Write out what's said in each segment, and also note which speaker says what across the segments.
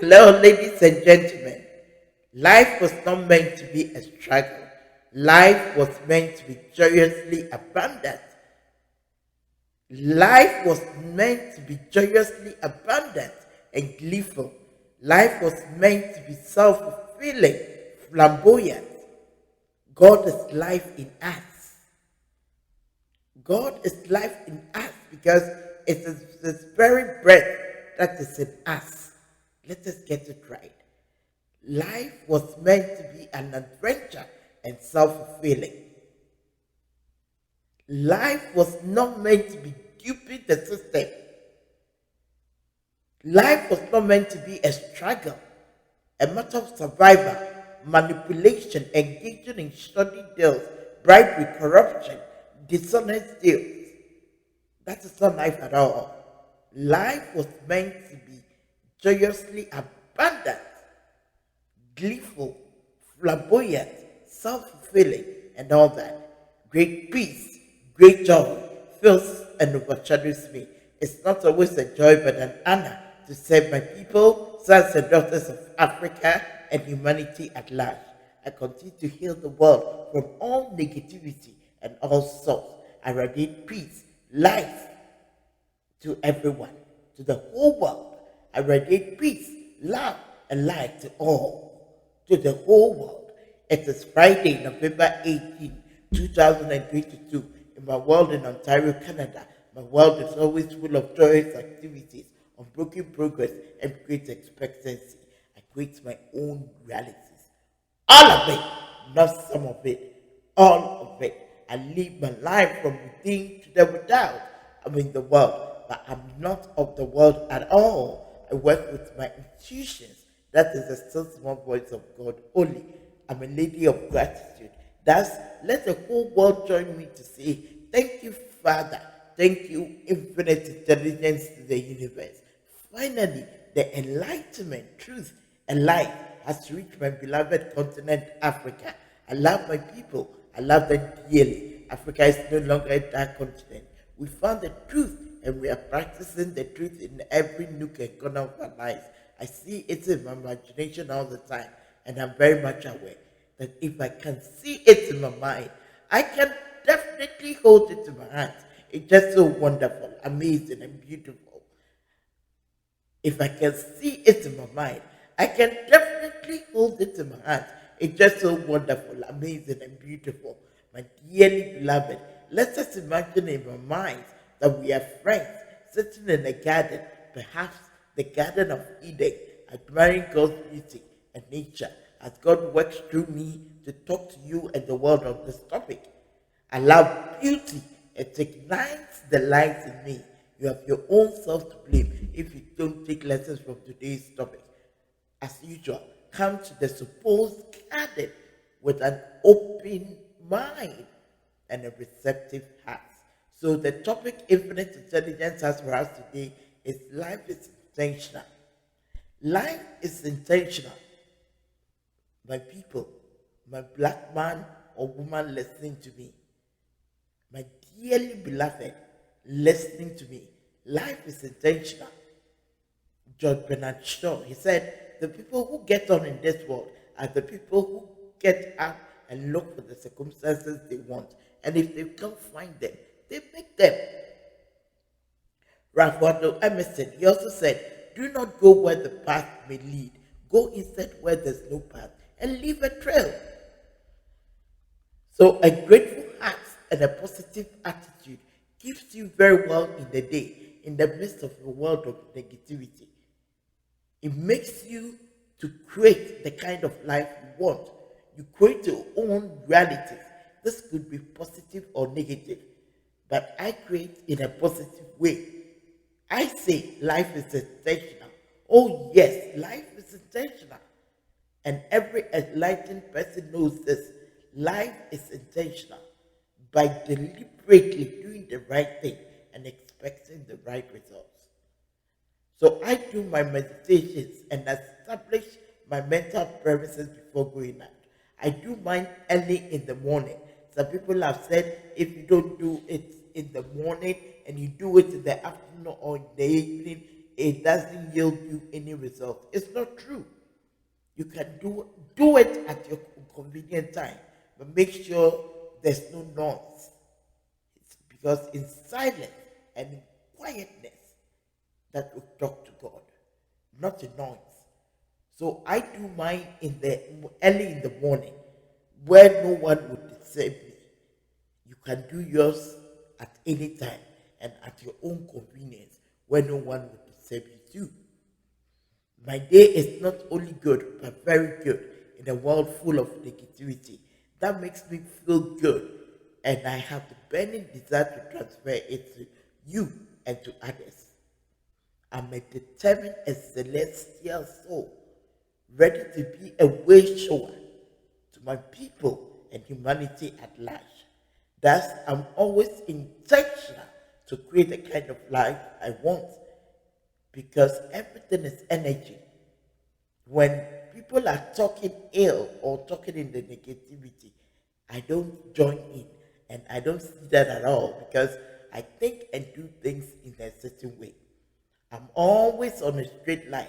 Speaker 1: Hello, ladies and gentlemen. Life was not meant to be a struggle. Life was meant to be joyously abundant. Life was meant to be joyously abundant and gleeful. Life was meant to be self fulfilling, flamboyant. God is life in us. God is life in us because it is His very breath that is in us. Let us get it right. Life was meant to be an adventure and self fulfilling. Life was not meant to be duping the system. Life was not meant to be a struggle, a matter of survival, manipulation, engaging in shoddy deals, bribery, corruption, dishonest deals. That is not life at all. Life was meant to be joyously abundant, gleeful, flamboyant, self fulfilling, and all that. Great peace, great joy fills and overshadows me. It's not always a joy but an honor to serve my people, sons and daughters of Africa, and humanity at large. I continue to heal the world from all negativity and all sorts. I radiate peace, life to everyone, to the whole world. I radiate peace, love, and light to all, to the whole world. It is Friday, November 18, 2022, in my world in Ontario, Canada. My world is always full of joyous activities, unbroken progress, and great expectancy. I create my own realities. All of it, not some of it, all of it. I live my life from within to the without. I'm in the world, but I'm not of the world at all. I work with my intuitions. That is the still small voice of God only. I'm a lady of gratitude. Thus, let the whole world join me to say, thank you, Father. Thank you, infinite intelligence to the universe. Finally, the enlightenment, truth, and light has reached my beloved continent, Africa. I love my people. I love them dearly. Africa is no longer a dark continent. We found the truth and we are practicing the truth in every nook and corner of our lives. I see it in my imagination all the time, and I'm very much aware that if I can see it in my mind, I can definitely hold it in my hands. It's just so wonderful, amazing, and beautiful. If I can see it in my mind, I can definitely hold it in my hands. It's just so wonderful, amazing, and beautiful. My dearly beloved, let us imagine in our minds that we are friends sitting in a garden, perhaps the Garden of Eden, admiring God's beauty and nature as God works through me to talk to you and the world on this topic. I love beauty. It ignites the light in me. You have your own self to blame if you don't take lessons from today's topic. As usual, come to the supposed garden with an open mind and a receptive heart. So the topic infinite intelligence has for us today is life is intentional. Life is intentional. My people, my black man or woman listening to me, my dearly beloved listening to me, life is intentional. John Bernard Shaw, he said, the people who get on in this world are the people who get up and look for the circumstances they want. And if they can't find them, they make them. Ralph Waldo Emerson, he also said, do not go where the path may lead. Go instead where there's no path and leave a trail. So a grateful heart and a positive attitude keeps you very well in the day, in the midst of a world of negativity. It makes you to create the kind of life you want. You create your own realities. This could be positive or negative, but I create in a positive way. I say life is intentional. Oh yes, life is intentional. And every enlightened person knows this. Life is intentional by deliberately doing the right thing and expecting the right results. So I do my meditations and establish my mental premises before going out. I do mine early in the morning. Some people have said if you don't do it in the morning and you do it in the afternoon or in the evening, it doesn't yield you any result. It's not true. You can do it at your convenient time, but make sure there's no noise. It's because in silence and in quietness that we talk to God, not in noise. So I do mine in the early in the morning, where no one would disturb me. You can do yours at any time and at your own convenience, where no one would disturb you too. My day is not only good, but very good in a world full of negativity. That makes me feel good, and I have the burning desire to transfer it to you and to others. I'm a determined and celestial soul, ready to be a way shower to my people and humanity at large. Thus, I'm always intentional to create the kind of life I want because everything is energy. When people are talking ill or talking in the negativity, I don't join in and I don't see that at all because I think and do things in a certain way. I'm always on a straight line,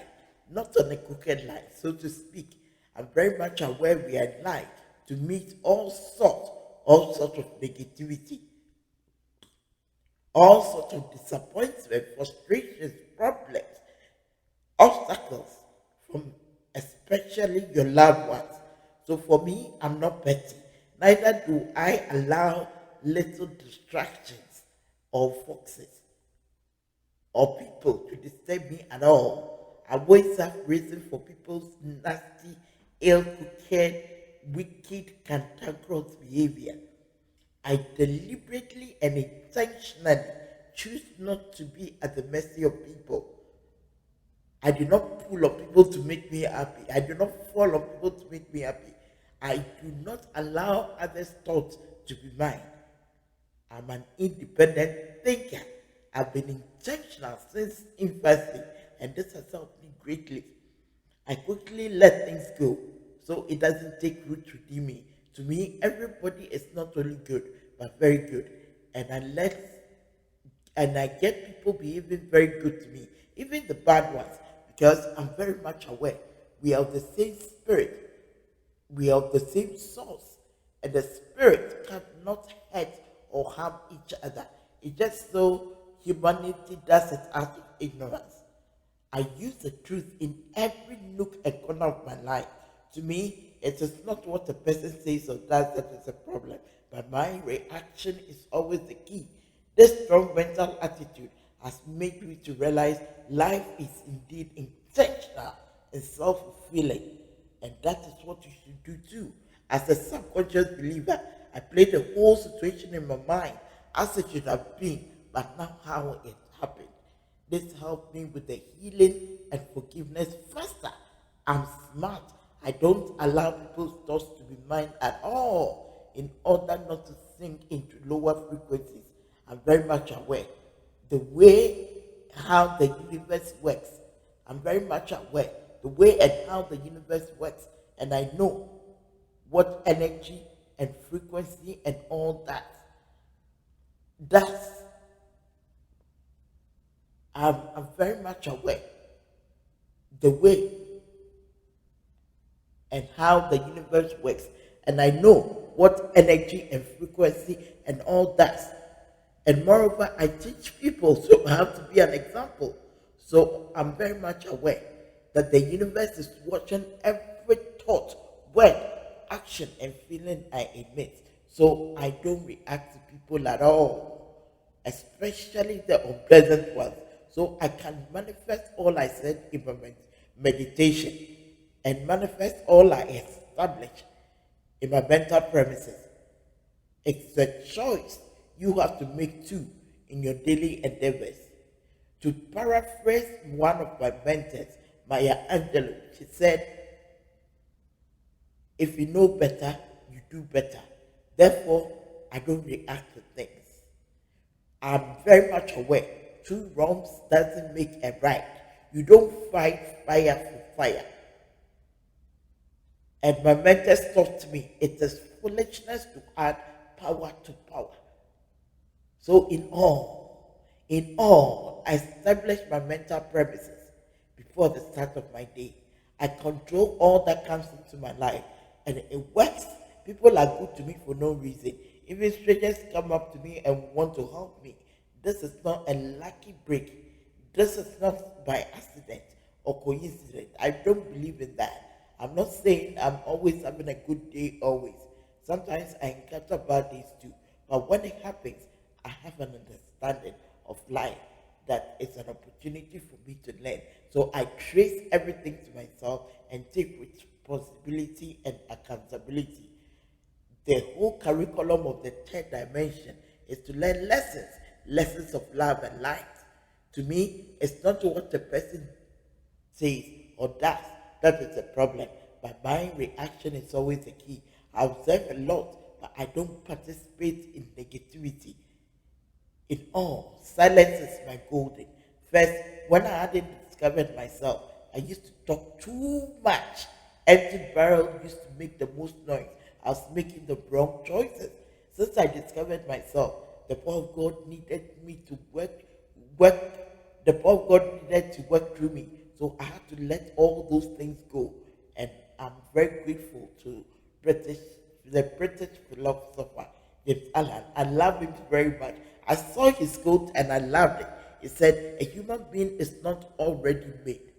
Speaker 1: not on a crooked line, so to speak. I'm very much aware we are in line to meet all sorts of negativity, all sorts of disappointment, frustrations, problems, obstacles from especially your loved ones. So for me, I'm not petty. Neither do I allow little distractions or foxes or people to disturb me at all. I always have reason for people's nasty, ill-prepared, wicked, cantankerous behavior. I deliberately and intentionally choose not to be at the mercy of people. I do not pull on people to make me happy. I do not fall on people to make me happy. I do not allow others' thoughts to be mine. I'm an independent thinker. I've been intentional since infancy, and this has helped me greatly. I quickly let things go, so it doesn't take root within me. To me, everybody is not only good, but very good. And I let and I get people behaving very good to me, even the bad ones, because I'm very much aware we are of the same spirit, we are of the same source, and the spirit cannot hurt or harm each other. It's just so humanity does it out of ignorance. I use the truth in every nook and corner of my life. To me, it is not what a person says or does that is a problem, but my reaction is always the key. This strong mental attitude has made me to realize life is indeed intentional and self-fulfilling, and that is what you should do too. As a subconscious believer, I played the whole situation in my mind as it should have been, but not how it happened. This helped me with the healing and forgiveness faster. I'm smart. I don't allow people's thoughts to be mine at all in order not to sink into lower frequencies. I'm very much aware. The way how the universe works, I'm very much aware. The way and how the universe works, and I know what energy and frequency and all that does. I'm very much aware the way and how the universe works, and I know what energy and frequency and all that. And moreover, I teach people, so I have to be an example. So I'm very much aware that the universe is watching every thought, word, action, and feeling I emit. So I don't react to people at all, especially the unpleasant ones. So I can manifest all I said in my meditation and manifest all I establish in my mental premises. It's a choice you have to make too in your daily endeavors. To paraphrase one of my mentors, Maya Angelou, she said, if you know better, you do better. Therefore, I don't react to things. I'm very much aware two wrongs doesn't make a right. You don't fight fire for fire. And my mentors taught me it is foolishness to add power to power. So In all, I establish my mental premises before the start of my day. I control all that comes into my life, and it works. People are good to me for no reason. Even strangers come up to me and want to help me. This is not a lucky break. This is not by accident or coincidence. I don't believe in that. I'm not saying I'm always having a good day, always. Sometimes I encounter bad days too. But when it happens, I have an understanding of life that it's an opportunity for me to learn. So I trace everything to myself and take responsibility and accountability. The whole curriculum of the third dimension is to learn lessons of love and light. To me, it's not what the person says or does that is the problem, but my reaction is always the key. I observe a lot, but I don't participate in negativity. In all, silence is my golden. First, when I hadn't discovered myself, I used to talk too much. Empty barrel used to make the most noise. I was making the wrong choices. Since I discovered myself, the power of God needed me to work. The power of God needed to work through me. So I had to let all those things go. And I'm very grateful to British, the British philosopher James Allen. I love him very much. I saw his quote and I loved it. He said, "A human being is not already made.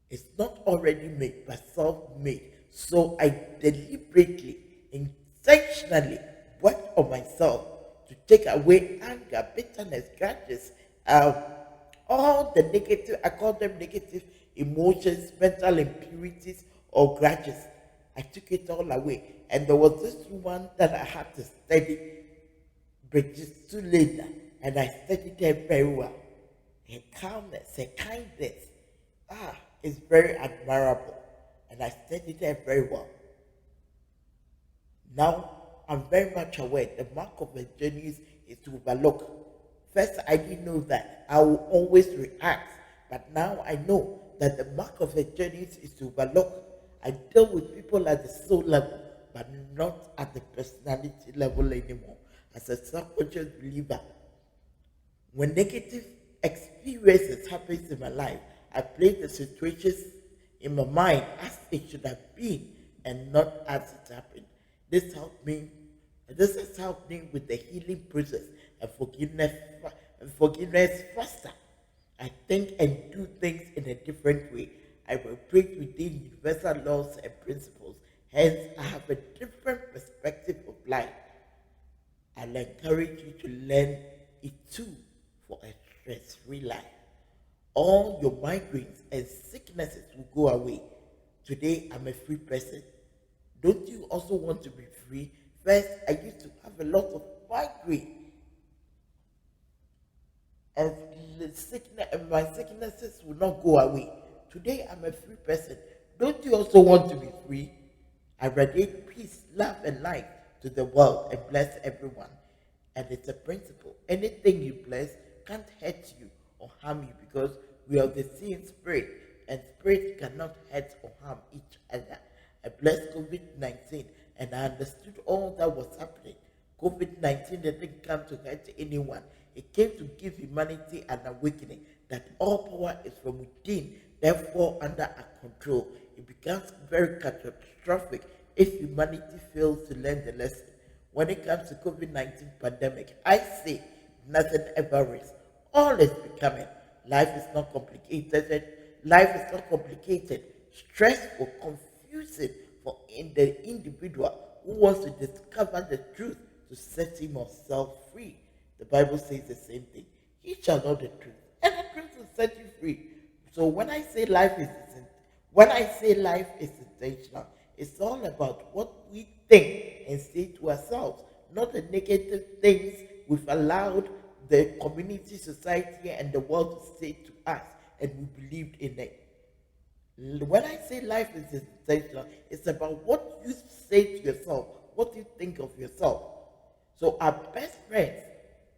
Speaker 1: It's not already made, but self-made." So I deliberately, intentionally worked on myself to take away anger, bitterness, grudges, um, all the negative, I call them negative emotions, mental impurities, or grudges. I took it all away. And there was this one that I had to study, Bridget Sulena, and I studied her very well. Her calmness, her kindness, is very admirable. And I studied her very well. Now, I'm very much aware the mark of a genius is to overlook. First, I didn't know that. I will always react. But now I know that the mark of a genius is to overlook. I deal with people at the soul level, but not at the personality level anymore. As a subconscious believer, when negative experiences happen in my life, I place the situations in my mind as it should have been and not as it happened. This helped me. This has helped me with the healing process and forgiveness faster. I think and do things in a different way. I operate within universal laws and principles. Hence, I have a different perspective of life. I'll encourage you to learn it too for a stress-free life. All your migraines and sicknesses will go away. Today, I'm a free person. Don't you also want to be free? First, I used to have a lot of migraine, and my sicknesses will not go away. Today, I'm a free person. Don't you also want to be free? I radiate peace, love, and light to the world and bless everyone. And it's a principle. Anything you bless can't hurt you or harm you because we are the same spirit, and spirit cannot hurt or harm each other. I blessed COVID 19 and I understood all that was happening. COVID 19 didn't come to hurt anyone, it came to give humanity an awakening that all power is from within, therefore under our control. It becomes very catastrophic if humanity fails to learn the lesson. When it comes to COVID 19 pandemic, I say nothing ever is. All is becoming. Life is not complicated. Life is not complicated, stressful, confusing for the individual who wants to discover the truth to set him or herself free. The Bible says the same thing. He shall know the truth, and the truth will set you free. So when I say life is intentional, it's all about what we think and say to ourselves, not the negative things we've allowed the community, society, and the world to say to us, and we believed in it. When I say life is intentional, it's about what you say to yourself, what you think of yourself. So our best friends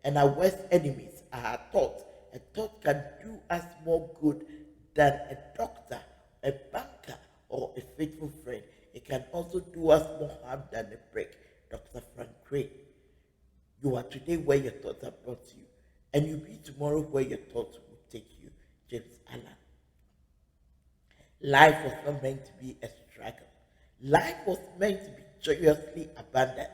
Speaker 1: and our worst enemies are our thoughts. A thought can do us more good than a doctor, a banker, or a faithful friend. It can also do us more harm than a prick. Dr. Frank Craig. You are today where your thoughts have brought you. and you'll be tomorrow where your thoughts will take you. James Allen. Life was not meant to be a struggle. Life was meant to be joyously abundant.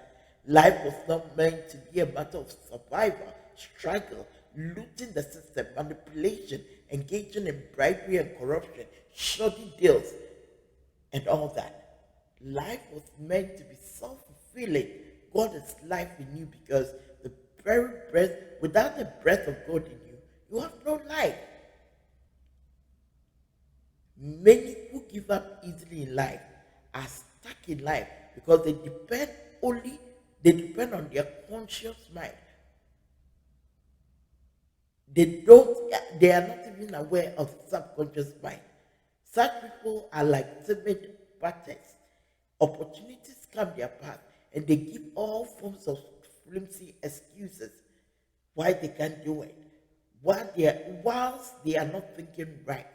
Speaker 1: Life was not meant to be a matter of survival, struggle, looting the system, manipulation, engaging in bribery and corruption, shoddy deals, and all that. Life was meant to be self-fulfilling. God is life in you because the very breath, without the breath of God in you, you have no life. Many who give up easily in life are stuck in life because they depend on their conscious mind. They are not even aware of subconscious mind. Such people are like timid butters. Opportunities come their path and they give all forms of flimsy excuses why they can't do it. Whilst they are not thinking right,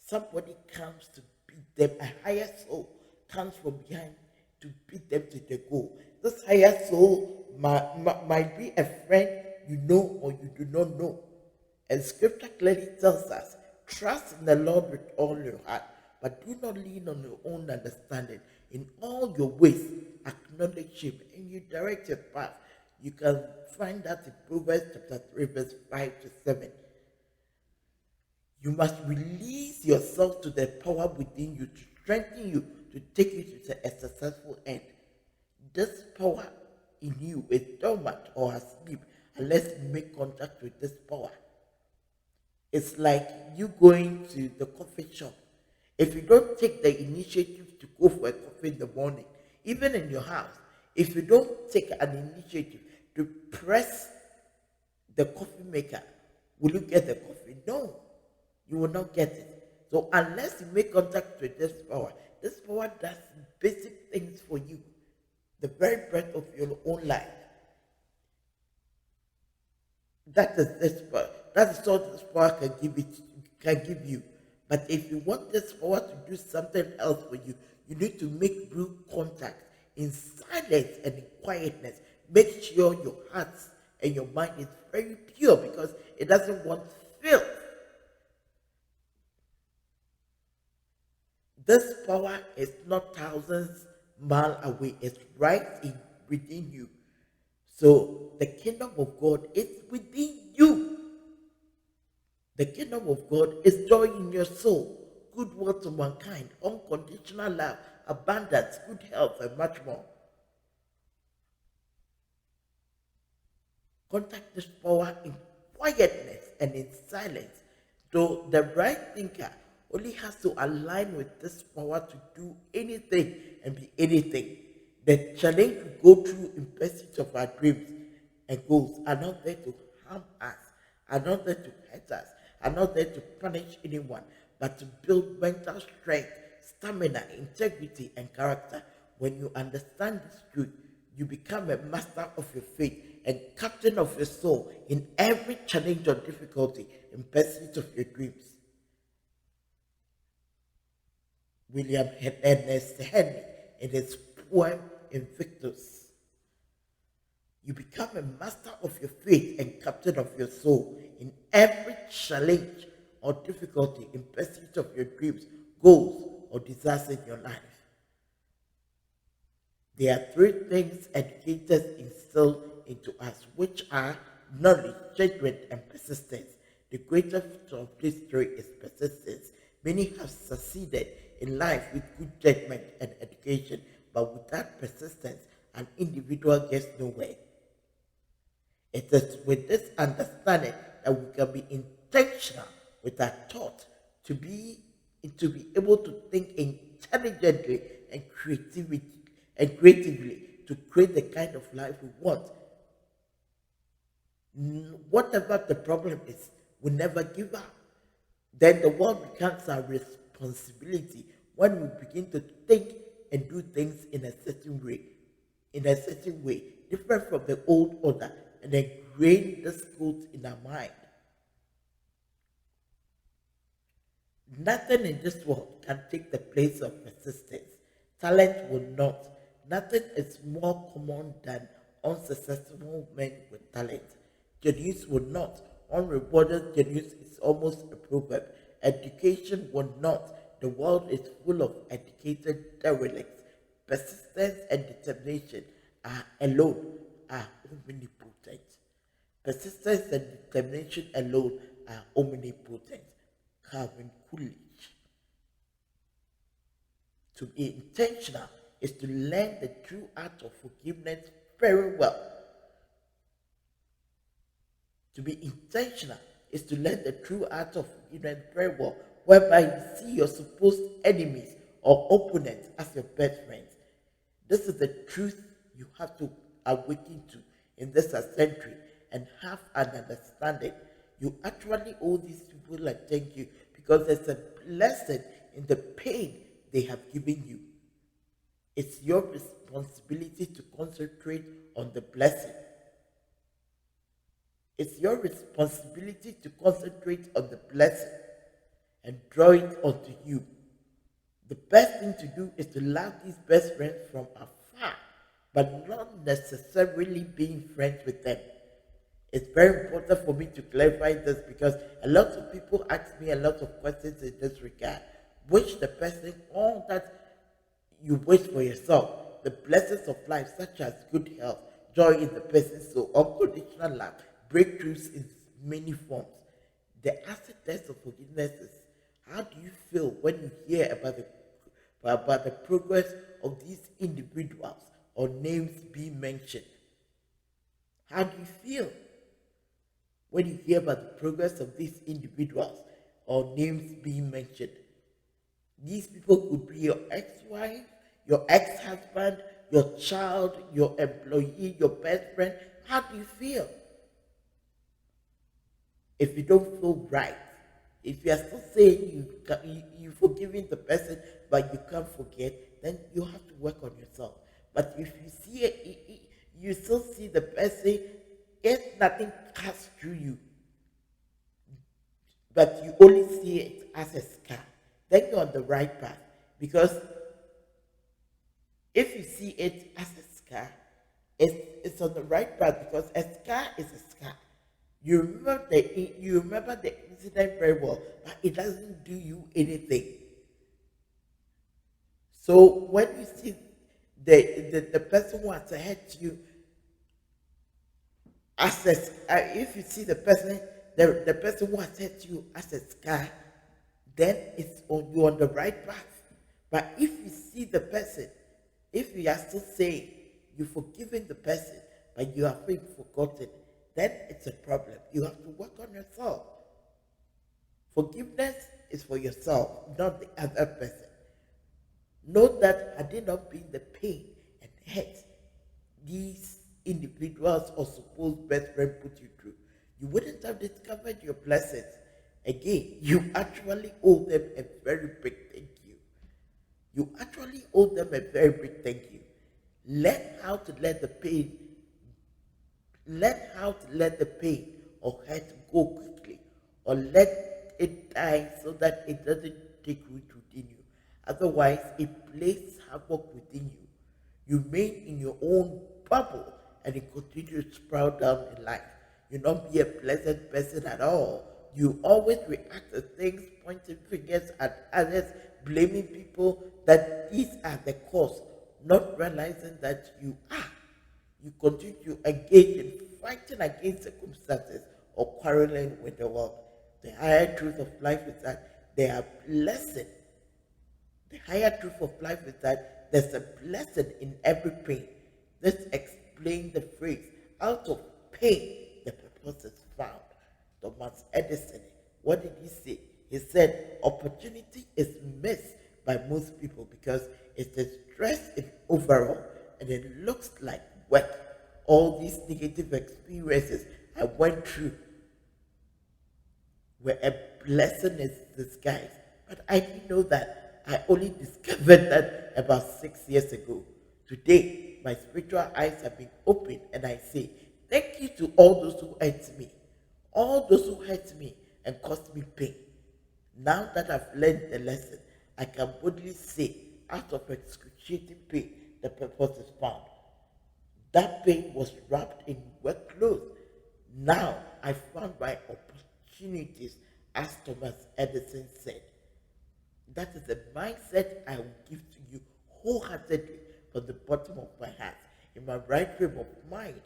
Speaker 1: somebody comes to beat them. A higher soul comes from behind to beat them to the goal. This higher soul might be a friend you know or you do not know. And scripture clearly tells us, trust in the Lord with all your heart, but do not lean on your own understanding. In all your ways, acknowledge him and you direct your path. You can find that in Proverbs chapter 3, verse 5 to 7. You must release yourself to the power within you to strengthen you, to take you to a successful end. This power in you is dormant or asleep unless you make contact with this power. It's like you going to the coffee shop. If you don't take the initiative to go for a coffee in the morning, even in your house, if you don't take an initiative to press the coffee maker, will you get the coffee? No, you will not get it. So unless you make contact with this power does basic things for you, the very breath of your own life. That is this power. That is all this power can give you. But if you want this power to do something else for you, you need to make real contact in silence and in quietness. Make sure your heart and your mind is very pure because it doesn't want filth. This power is not thousands miles away. It's right within you. So the kingdom of God is within you. The kingdom of God is joy in your soul, good will to mankind, unconditional love, abundance, good health, and much more. Contact this power in quietness and in silence. Though the right thinker only has to align with this power to do anything and be anything. The challenge we go through in pursuit of our dreams and goals are not there to harm us, are not there to hurt us, are not there to punish anyone, but to build mental strength, stamina, integrity, and character. When you understand this truth, you become a master of your faith and captain of your soul in every challenge or difficulty in pursuit of your dreams. William Ernest Henry in his poem Invictus. You become a master of your faith and captain of your soul in every challenge or difficulty in pursuit of your dreams, goals, or desires in your life. There are three things educators instill into us, which are knowledge, judgment, and persistence. The greatest of these three is persistence. Many have succeeded in life with good judgment and education, but without persistence, an individual gets nowhere. It is with this understanding that we can be intentional with our thought to be able to think intelligently and creatively to create the kind of life we want. Whatever the problem is, we never give up. Then the world becomes our responsibility when we begin to think and do things in a certain way, different from the old order, and ingrain this code in our mind. Nothing in this world can take the place of persistence. Talent will not. Nothing is more common than unsuccessful men with talent. Genuine will not. Unrewarded genuine is almost a proverb. Education will not. The world is full of educated derelicts. Persistence and determination are alone are omnipotent. Persistence and determination alone are omnipotent. Calvin Coolidge. To be intentional is to learn the true art of forgiveness very well. To be intentional is to learn the true art of forgiveness very well, whereby you see your supposed enemies or opponents as your best friends. This is the truth you have to awaken to in this century and have an understanding. You actually owe these people a thank you because there's a blessing in the pain they have given you. It's your responsibility to concentrate on the blessing. It's your responsibility to concentrate on the blessing and draw it onto you. The best thing to do is to love these best friends from afar, but not necessarily being friends with them. It's very important for me to clarify this because a lot of people ask me a lot of questions in this regard. Wish the person all that you wish for yourself, the blessings of life, such as good health, joy in the person's soul, unconditional love, breakthroughs in many forms. The acid test of forgiveness is how do you feel when you hear about the progress of these individuals or names being mentioned? How do you feel when you hear about the progress of these individuals or names being mentioned? These people could be your ex-wife, your ex-husband, your child, your employee, your best friend. How do you feel? If you don't feel right, if you are still saying you've forgiven the person but you can't forget, then you have to work on yourself. But if you see it, you still see the person, if nothing cuts through you, but you only see it as a scar, then you're on the right path. Because if you see it as a scar, it's on the right path because a scar is a scar. You remember the incident very well, but it doesn't do you anything. So when you see the person who has hurt you as a, if you see the person who has hurt you as a scar, then it's on you on the right path. But if you see the person, if you are still saying you've forgiven the person, but you have been forgotten, then it's a problem. You have to work on yourself. Forgiveness is for yourself, not the other person. Note that had it not been the pain and hurt these individuals or supposed best friend put you through, you wouldn't have discovered your blessings. Again, you actually owe them a very big thank you. You actually owe them a very big thank you. Learn how to let the pain or hurt go quickly, or let it die so that it doesn't take root within you. Otherwise, it plays havoc within you. You remain in your own bubble and it continues to sprout down in life. You'll not be a pleasant person at all. You always react to things, pointing fingers at others, blaming people that these are the cause, not realizing that you are. You continue to engage in fighting against circumstances or quarreling with the world. The higher truth of life is that there are blessings. The higher truth of life is that there's a blessing in every pain. This explains the phrase, out of pain, the purpose is found. Thomas Edison, what did he say? He said, opportunity is missed by most people because it is dressed in overall and it looks like work. All these negative experiences I went through were a blessing in disguise. But I didn't know that. I only discovered that about 6 years ago. Today, my spiritual eyes have been opened and I say, thank you to all those who hurt me. All those who hurt me and caused me pain. Now that I've learned the lesson, I can boldly say, out of excruciating pain, the purpose is found. That pain was wrapped in wet clothes. Now I found my opportunities, as Thomas Edison said. That is a mindset I will give to you wholeheartedly from the bottom of my heart, in my right frame of mind.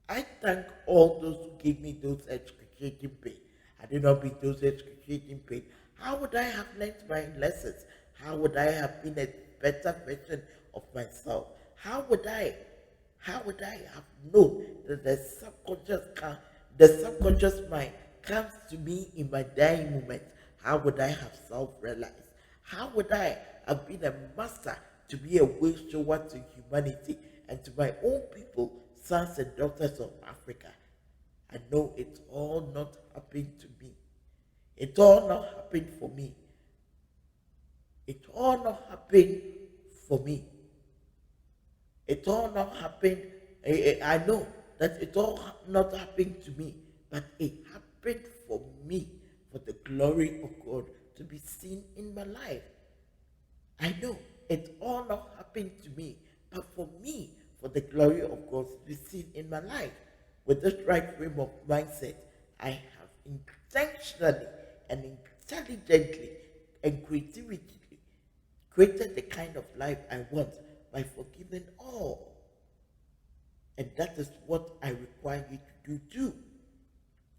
Speaker 1: I thank all those who gave me those excruciating pain. Had it not been those excruciating pain, how would I have learned my lessons? How would I have been a better version of myself? How would I how would I have known that the subconscious mind comes to me in my dying moment? How would I have self-realized? How would I have been a master to be a way shower to humanity and to my own people, sons and daughters of Africa? I know it's all not happened to me. It all not happened for me. It all not happened for me. It all not happened. I know that it all not happened to me, but it happened for me, for the glory of God to be seen in my life. I know it all not happened to me, but for me, for the glory of God to be seen in my life. With this right frame of mindset, I have intentionally and intelligently and creatively created the kind of life I want by forgiving all. And that is what I require you to do too.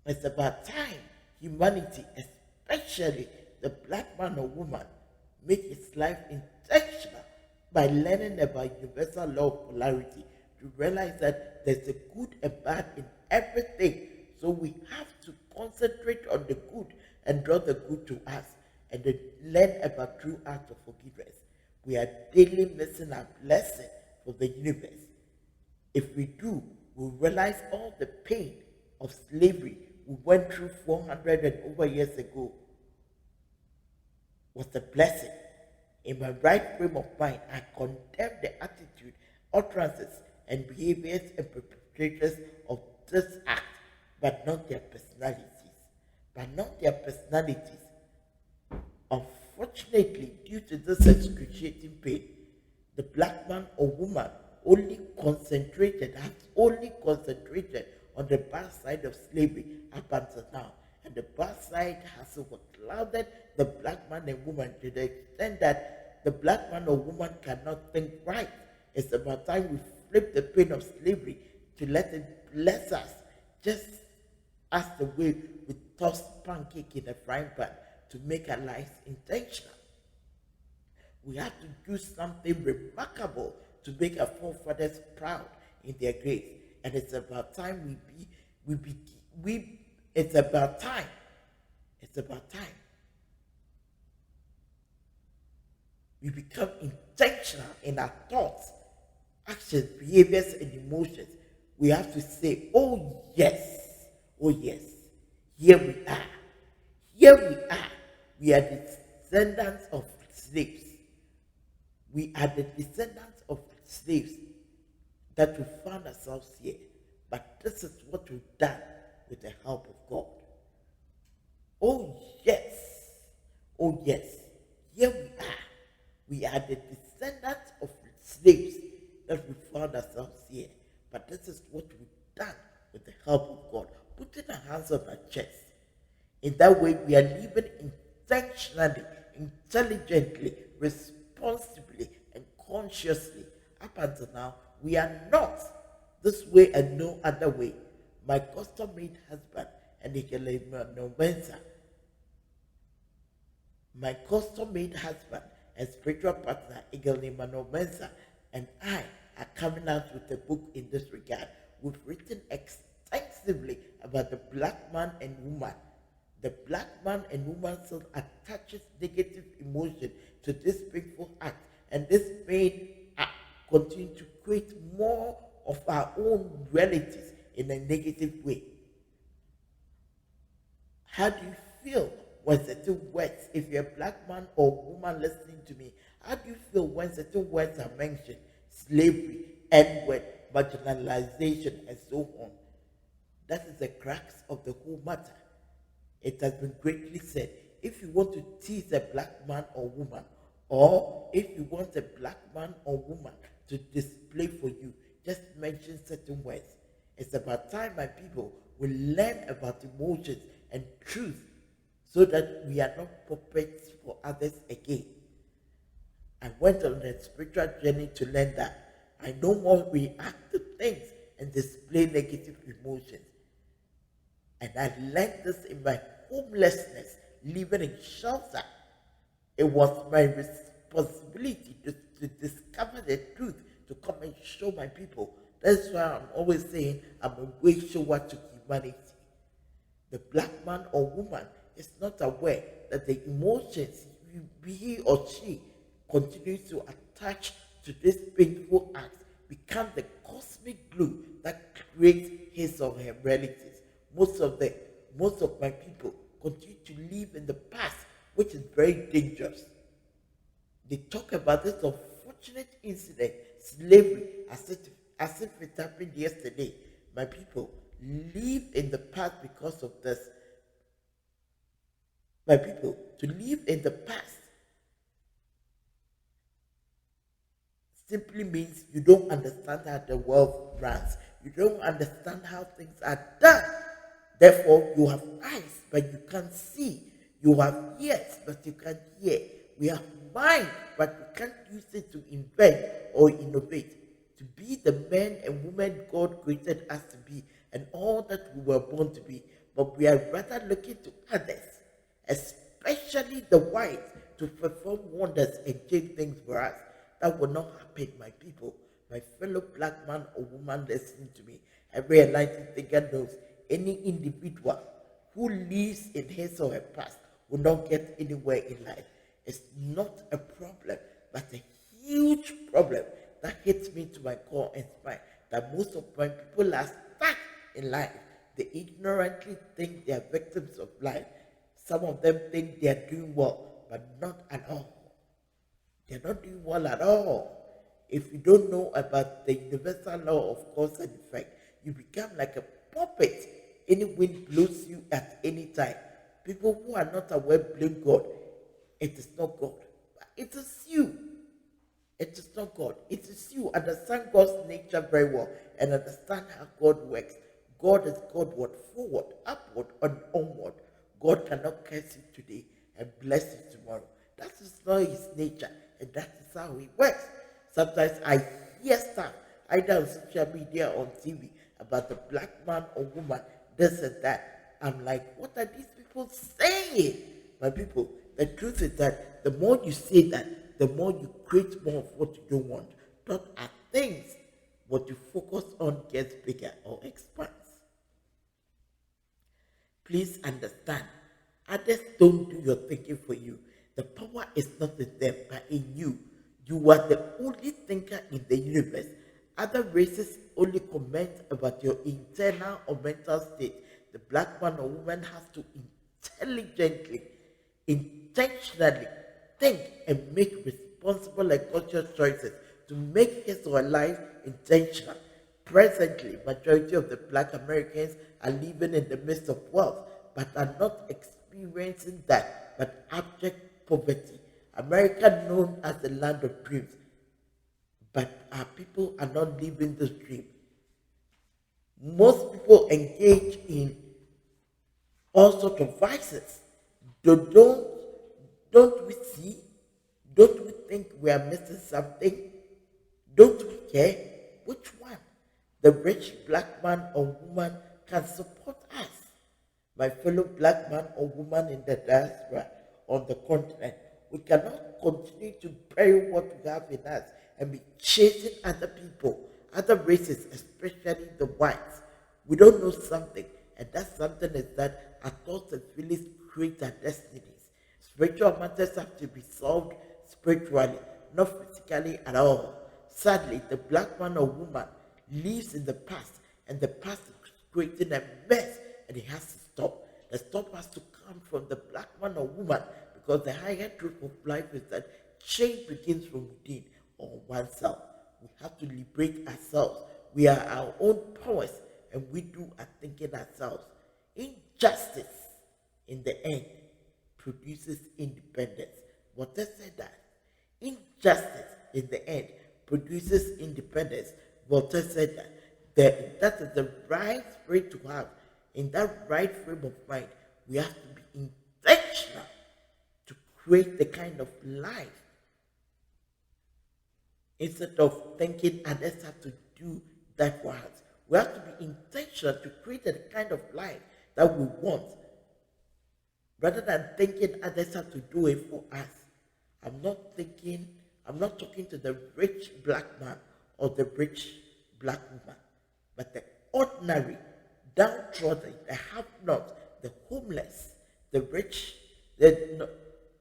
Speaker 1: It's about time humanity, especially the black man or woman, make its life intentional by learning about universal law of polarity to realize that there's a good and bad in everything. So we have to concentrate on the good and draw the good to us and then learn about true acts of forgiveness. We are daily missing our blessing for the universe. If we do, we'll realize all the pain of slavery we went through 400 and over years ago was a blessing. In my right frame of mind, I condemn the attitude, utterances, and behaviors and perpetrators of this act, but not their personalities. But not their personalities. Unfortunately, due to this excruciating pain, the black man or woman has only concentrated on the bad side of slavery up until now. And the bad side has overclouded the black man and woman to the extent that the black man or woman cannot think right. It's about time we flip the pain of slavery to let it bless us, just as the way we toss pancake in a frying pan to make our lives intentional. We have to do something remarkable to make our forefathers proud in their graves. And it's about time it's about time. It's about time we become intentional in our thoughts, actions, behaviors, and emotions. We have to say, oh yes, here we are. Here we are. We are the descendants of slaves. We are the descendants of slaves that we found ourselves here. But this is what we've done with the help of God. Oh yes, oh yes, here we are. We are the descendants of slaves that we found ourselves here. But this is what we've done with the help of God. Putting our hands on our chest. In that way, we are living intentionally, intelligently, responsibly, and consciously. Up until now, we are not this way and no other way. My custom-made husband and my custom-made husband and spiritual partner, Igelima Mensa, and I are coming out with a book in this regard. We've written extensively about the black man and woman. The black man and woman still attaches negative emotion to this painful act, and this pain continue to create more of our own realities in a negative way. How do you feel when certain words, if you're a black man or woman listening to me, how do you feel when certain words are mentioned? Slavery, N-word, marginalization, and so on. That is the crux of the whole matter. It has been greatly said, if you want to tease a black man or woman, or if you want a black man or woman to display for you, just mention certain words. It's about time, my people, We learn about emotions and truth so that we are not puppets for others again. I went on a spiritual journey to learn that I no more react to things and display negative emotions. And I learned this in my homelessness, living in shelter. It was my responsibility to discover the truth, to come and show my people. That's why I'm always saying I'm a way shower to humanity. The black man or woman is not aware that the emotions he or she continues to attach to this painful act become the cosmic glue that creates his or her realities. Most of the most of my people continue to live in the past, which is very dangerous. They talk about this unfortunate incident, slavery, as if it happened yesterday. My people live in the past because of this. My people, to live in the past simply means you don't understand how the world runs. You don't understand how things are done. Therefore, you have eyes, but you can't see. You have ears, but you can't hear. We have mind, but we can't use it to invent or innovate. To be the men and women God created us to be and all that we were born to be. But we are rather looking to others, especially the whites, to perform wonders and change things for us. That will not happen, my people. My fellow black man or woman listening to me, every enlightened thinker knows any individual who lives in his or her past will not get anywhere in life. It's not a problem, but a huge problem that hits me to my core and spine. That most of my people are stuck in life. They ignorantly think they are victims of life. Some of them think they are doing well, but not at all. They're not doing well at all. If you don't know about the universal law of cause and effect, you become like a puppet. Any wind blows you at any time. People who are not aware blame God. It is not God. It is you. It is not God. It is you. Understand God's nature very well and understand how God works. God is Godward, forward, upward, and onward. God cannot curse you today and bless you tomorrow. That is not his nature, and that is how he works. Sometimes I hear stuff either on social media or on TV about the black man or woman, this and that. I'm like, what are these people saying? My people, the truth is that the more you say that, the more you create more of what you don't want. Not at things. What you focus on gets bigger or expands. Please understand, others don't do your thinking for you. The power is not in them, but in you. You are the only thinker in the universe. Other races only comment about your internal or mental state. The black man or woman has to intelligently, intentionally think and make responsible and conscious choices to make his or her life intentional. Presently, majority of the black Americans are living in the midst of wealth, but are not experiencing that, but abject poverty. America known as the land of dreams, but our people are not living this dream. Most people engage in all sorts of vices. Don't, don't we see? Don't we think we are missing something? Don't we care? Which one? The rich black man or woman can support us. My fellow black man or woman in the diaspora on the continent, we cannot continue to bury what we have in us and be chasing other people, other races, especially the whites. We don't know something, and that something is that our thoughts and feelings create our destinies. Spiritual matters have to be solved spiritually, not physically at all. Sadly, the black man or woman lives in the past, and the past is creating a mess, and it has to stop. The stop has to come from the black man or woman, because the higher truth of life is that change begins from within or oneself. We have to liberate ourselves. We are our own powers, and we do our thinking ourselves. Injustice, in the end, produces independence. Voltaire said that. Injustice, in the end, produces independence. Voltaire said that. That is the right spirit to have In that right frame of mind, we have to be intentional to create the kind of life instead of thinking others have to do that for us. We have to be intentional to create the kind of life that we want rather than thinking others have to do it for us. I'm not thinking, I'm not talking to the rich black man or the rich black woman, but the ordinary, downtrodden, the have-not, the homeless, the rich, the, no,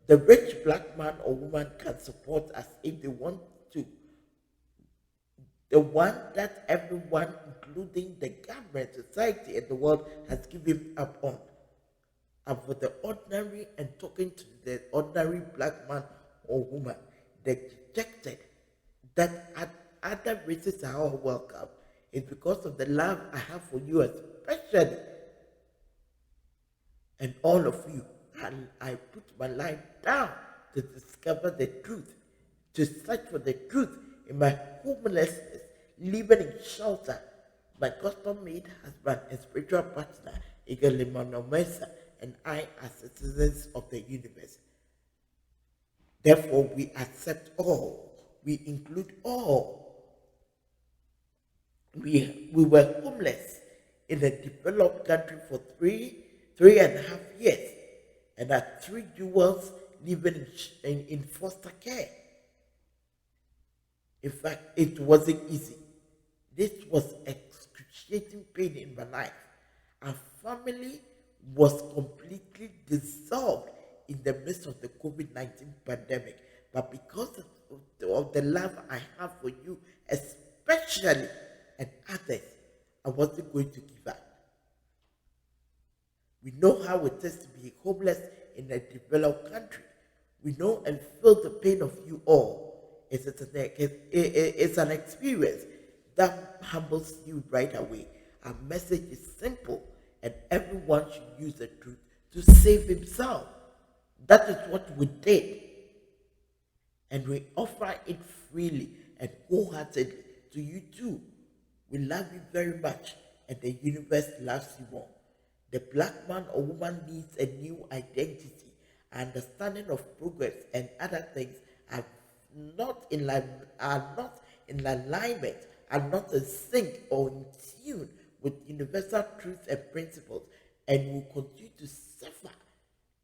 Speaker 1: the rich black man or woman can support us if they want to. The one that everyone, including the government, society, and the world, has given up on. And for the ordinary, and talking to the ordinary black man or woman, they rejected that other races are all welcome. It's because of the love I have for you, especially, and all of you. And I put my life down to discover the truth, to search for the truth in my homelessness, living in shelter. My custom-made husband and spiritual partner, Igalimano Mesa, and I are citizens of the universe. Therefore, we accept all. We include all. We were homeless in a developed country for three and a half years, and had three jewels living in foster care. In fact, it wasn't easy. This was excruciating pain in my life. Our family was completely dissolved in the midst of the COVID-19 pandemic. But because of the love I have for you, especially, and others, I wasn't going to give up. We know how it is to be homeless in a developed country. We know and feel the pain of you all. It's an experience that humbles you right away. Our message is simple, and everyone should use the truth to save himself. That is what we did. And we offer it freely and wholeheartedly to you too. We love you very much, and the universe loves you more. The black man or woman needs a new identity, understanding of progress, and other things are not in alignment, are not in sync or in tune with universal truths and principles, and will continue to suffer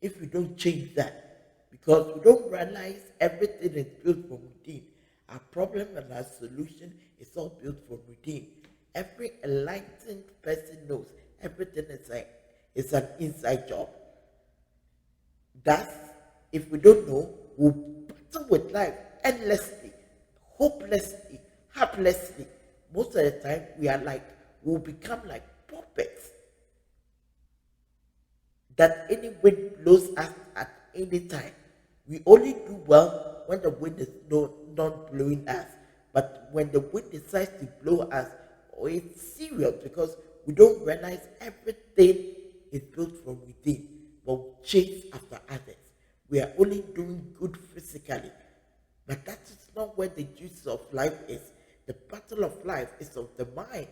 Speaker 1: if we don't change that, because we don't realize everything is built from within. Our problem and our solution is all built from within. Every enlightened person knows everything is an inside job. Thus, if we don't know, we'll battle with life endlessly, hopelessly, helplessly. Most of the time, we'll become like puppets that any wind blows us at any time. We only do well when the wind is not blowing us. But when the wind decides to blow us, it's serious, because we don't realize everything is built from within, but we chase after others. We are only doing good physically, but that is not where the juice of life is. The battle of life is of the mind,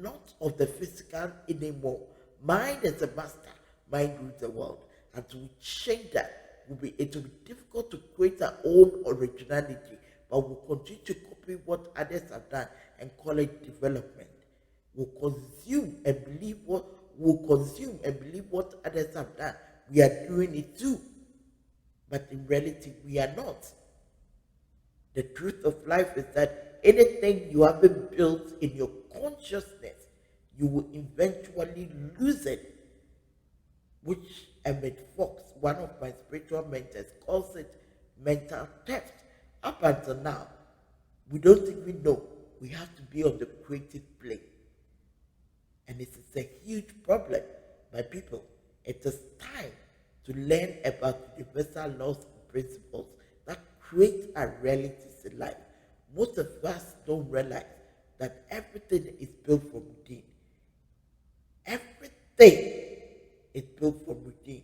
Speaker 1: not of the physical anymore. Mind is a master. Mind rules the world. And to change that, it will be difficult to create our own originality, but we'll continue to copy what others have done and call it development. We'll consume and believe what others have done. We are doing it too. But in reality, we are not. The truth of life is that anything you haven't built in your consciousness, you will eventually lose it. Which Emmett Fox, one of my spiritual mentors, calls it mental theft. Up until now, we don't even know. We have to be on the creative plane. And it is a huge problem, my people. It is time to learn about universal laws and principles that create our realities in life. Most of us don't realize that everything is built from within. Everything is built from within.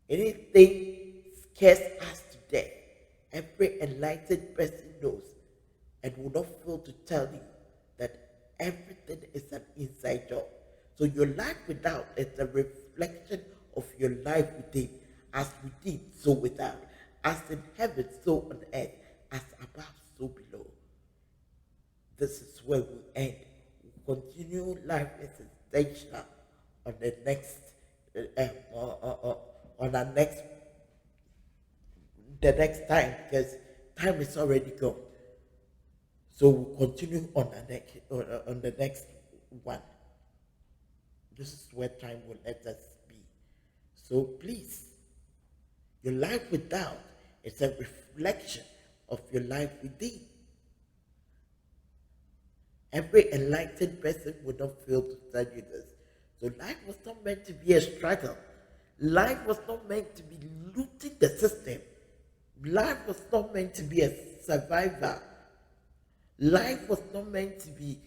Speaker 1: Anything scares us to death. Every enlightened person knows and will not fail to tell you that everything is an inside job. So your life without is a reflection of your life within. As within, so without. As in heaven, so on earth. As above, so below. This is where we end. We continue. Life is intentional on the next, on our next, the next time, because time is already gone. So we'll continue on the next one. This is where time will let us be. So please, your life without is a reflection of your life within. Every enlightened person would not fail to tell you this. So life was not meant to be a struggle. Life was not meant to be looting the system. Life was not meant to be a survivor. Life was not meant to be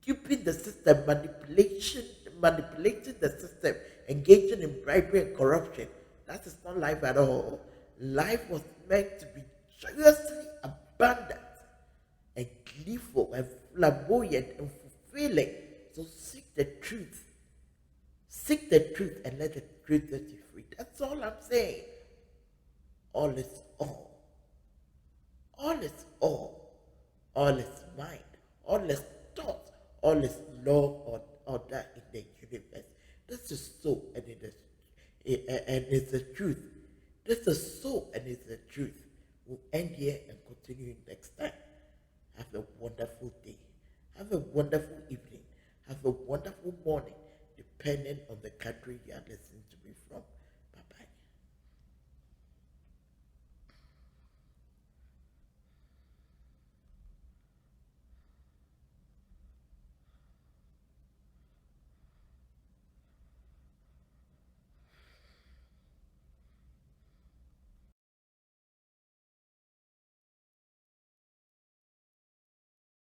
Speaker 1: keeping the system, manipulating the system, engaging in bribery and corruption. That is not life at all. Life was meant to be joyously abundant and gleeful and flamboyant and fulfilling. So seek the truth. Seek the truth and let the truth set you free. That's all I'm saying. All is all. All is all. All is mind. All is thought. All is law or order in the universe. This is so and it is and it's the truth. This is so and it's the truth. We'll end here and continue next time. Have a wonderful day. Have a wonderful evening. Have a wonderful morning, depending on the country you are listening to.